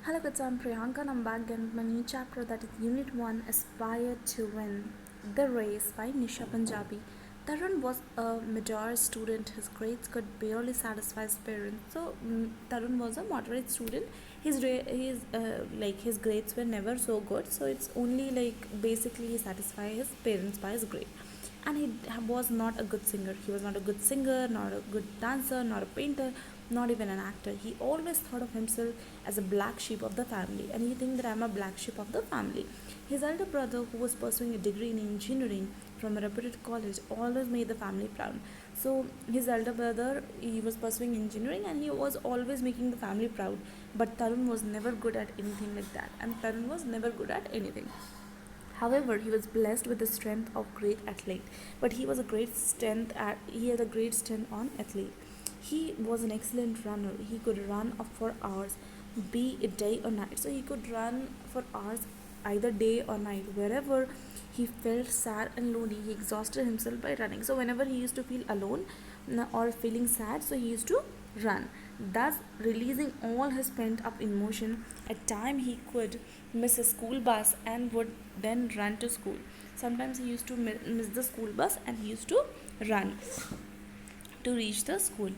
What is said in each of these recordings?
Hello kids, I'm Priyanka and I'm back again with my new chapter that is Unit 1 Aspire to Win. The Race by Nisha Punjabi. Tarun was a middle student. His grades could barely satisfy his parents. Tarun was a moderate student. His grades were never so good. So it's only like basically he satisfy his parents by his grade. And he was not a good singer. He was not a good singer, not a good dancer, not a painter, not even an actor. He always thought of himself as a black sheep of the family, and he think that I'm a black sheep of the family. His elder brother, who was pursuing a degree in engineering from a reputed college, always made the family proud. So his elder brother, he was pursuing engineering, and he was always making the family proud. But Tarun was never good at anything like that, and Tarun was never good at anything. However, he was blessed with the strength of great athlete, but he had a great strength on athlete. He was an excellent runner. He could run up for hours, be it day or night. So he could run for hours either day or night. Wherever he felt sad and lonely, he exhausted himself by running. So whenever he used to feel alone or feeling sad, so he used to run, thus releasing all his pent up emotion. At time he could miss a school bus and would then run to school. Sometimes he used to miss the school bus and he used to run to reach the school.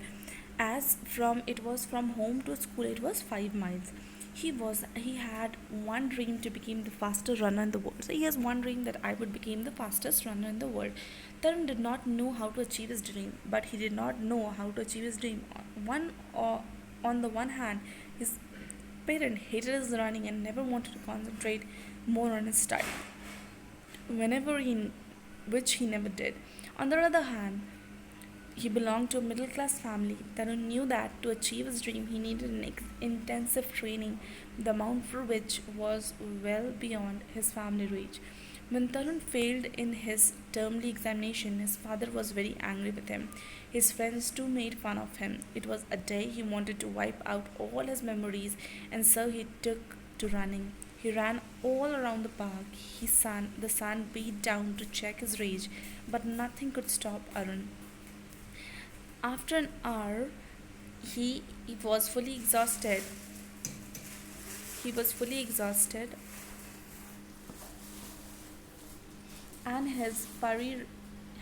As from it was from home to school, it was 5 miles. He had one dream to become the fastest runner in the world. So he has one dream that I would become the fastest runner in the world. Tarun did not know how to achieve his dream, but he did not know how to achieve his dream. On the one hand, his parent hated his running and never wanted to concentrate more on his study, whenever he, which he never did. On the other hand, he belonged to a middle class family. Tarun knew that to achieve his dream, he needed an intensive training, the amount for which was well beyond his family reach. When Tarun failed in his termly examination, his father was very angry with him. His friends too made fun of him. It was a day he wanted to wipe out all his memories, and so he took to running. He ran all around the park. The sun beat down to check his rage, but nothing could stop Arun. After an hour, he was fully exhausted. He was fully exhausted, and his worry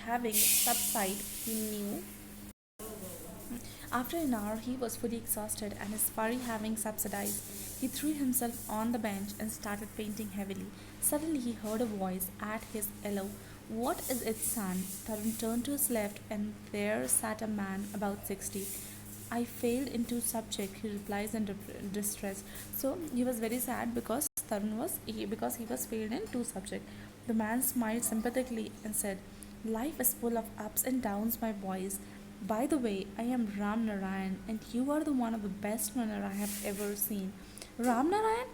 having subsided, he knew. After an hour, he was fully exhausted, and his worry having subsided, he threw himself on the bench and started painting heavily. Suddenly, he heard a voice at his elbow. "What is it, son?" Tarun turned to his left, and there sat a man about 60. "I failed in two subjects," he replies in distress. So he was very sad because he was failed in two subjects. The man smiled sympathetically and said, "Life is full of ups and downs, my boys. By the way, I am Ram Narayan, and you are the one of the best runner I have ever seen." Ram Narayan?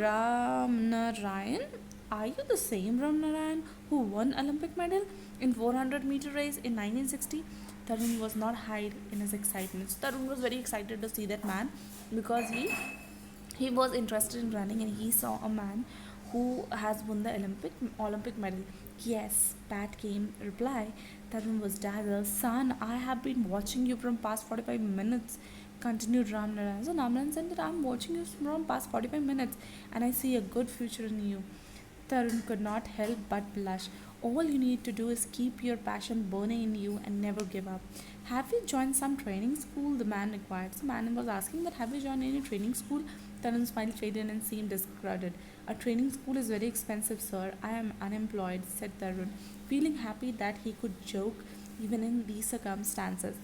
Ram Narayan? Are you the same Ram Narayan who won Olympic medal in 400-meter race in 1960? Tarun was not hide in his excitement. So Tarun was very excited to see that man because he was interested in running and he saw a man who has won the Olympic medal. Yes, Pat came reply. Tarun was dazzled. "Son, I have been watching you from past 45 minutes," continued Ramnaran. So Ramnaran said that I'm watching you from past 45 minutes and I see a good future in you. Tarun could not help but blush. All you need to do is keep your passion burning in you and never give up. "Have you joined some training school?" the man inquired. So the man was asking that have you joined any training school? Tarun's smile faded and seemed discarded. "A training school is very expensive, sir. I am unemployed," said Tarun, feeling happy that he could joke even in these circumstances.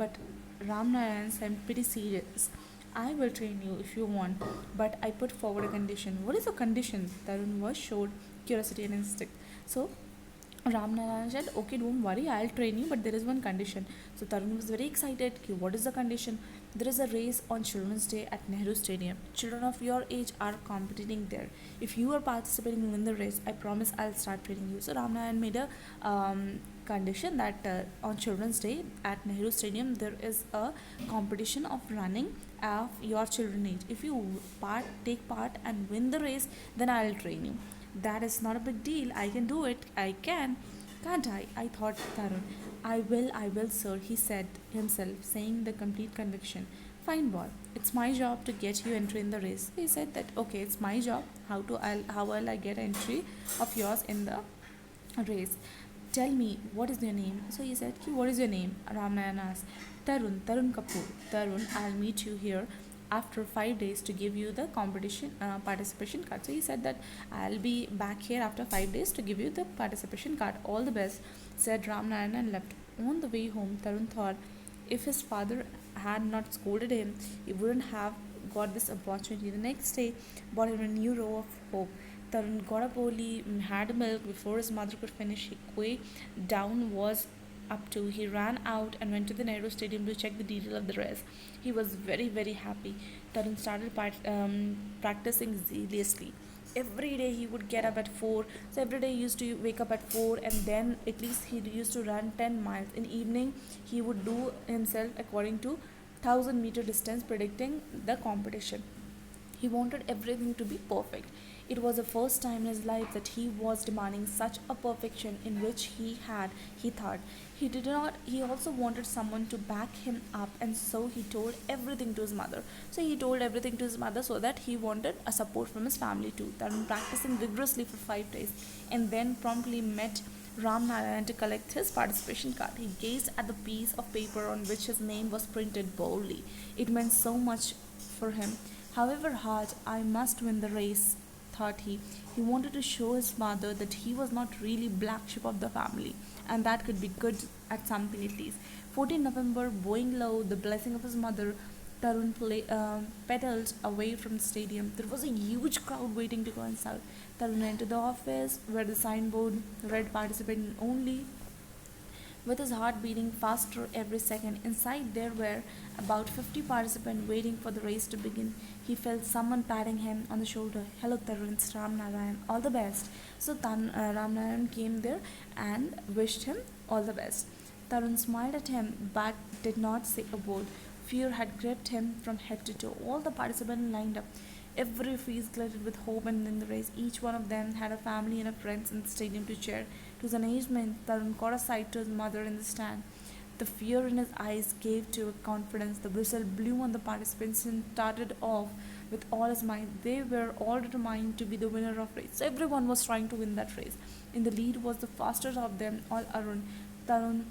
But Ramnarayan seemed pretty serious. "I will train you if you want, but I put forward a condition." "What is the condition?" Tarun was showed curiosity and instinct. So Ramnarayan said, "Okay, don't worry, I'll train you, but there is one condition." So Tarun was very excited. "Okay, what is the condition?" "There is a race on Children's Day at Nehru Stadium. Children of your age are competing there. If you are participating in the race, I promise I'll start training you." So Ramnarayan made a condition that on Children's Day at Nehru Stadium there is a competition of running of your children age. If you take part and win the race, then I'll train you. "That is not a big deal. I can do it. I can. Can't I?" thought Tarun. I will, sir, he said himself, saying the complete conviction. Fine boy, it's my job to get you entry in the race. He said that okay, it's my job. How will I get entry of yours in the race? Tell me what is your name? So he said, "Ki, what is your name?" Ramnayan asked. Tarun Kapoor. Tarun, I'll meet you here after 5 days to give you the competition participation card. So he said that I'll be back here after 5 days to give you the participation card. All the best, said Ramnayan and left. On the way home, Tarun thought if his father had not scolded him, he wouldn't have got this opportunity. The next day brought him a new row of hope. Tarun got up early, had milk before his mother could finish. He quay down was up to. He ran out and went to the Nehru Stadium to check the detail of the race. He was very, very happy. Tarun started practicing zealously. Every day he would get up at 4. So every day he used to wake up at 4, and then at least he used to run 10 miles. In evening he would do himself according to 1000-meter distance, predicting the competition. He wanted everything to be perfect. It was the first time in his life that he was demanding such a perfection in which he thought. He also wanted someone to back him up, and so he told everything to his mother. So he told everything to his mother so that he wanted a support from his family too. Tarun practicing vigorously for 5 days and then promptly met Ram Narayan to collect his participation card. He gazed at the piece of paper on which his name was printed boldly. It meant so much for him. However hard, I must win the race, thought he. He wanted to show his mother that he was not really black sheep of the family, and that could be good at something at least. 14 November, bowing low, the blessing of his mother, Tarun pedaled away from the stadium. There was a huge crowd waiting to go inside. Tarun entered the office where the signboard read "Participating only." With his heart beating faster every second, inside there were about 50 participants waiting for the race to begin. He felt someone patting him on the shoulder. "Hello, Tarun, it's Ram Narayan. All the best." So Ram Narayan came there and wished him all the best. Tarun smiled at him but did not say a word. Fear had gripped him from head to toe. All the participants lined up. Every face glittered with hope, and in the race, each one of them had a family and a friends in the stadium to cheer. To his amazement, Tarun caught a sight to his mother in the stand. The fear in his eyes gave to a confidence. The whistle blew on the participants and started off with all his might. They were all determined to be the winner of race. So everyone was trying to win that race. In the lead was the fastest of them all, Arun. Tarun,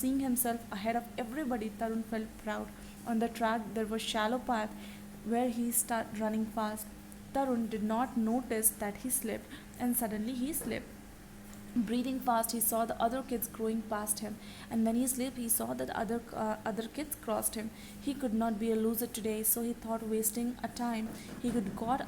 seeing himself ahead of everybody, Tarun felt proud. On the track, there was shallow path where he started running fast. Tarun did not notice that he slipped, and suddenly he slipped. Breathing fast, he saw the other kids growing past him, and when he slipped, he saw that other kids crossed him. He could not be a loser today, so he thought, wasting a time, he could got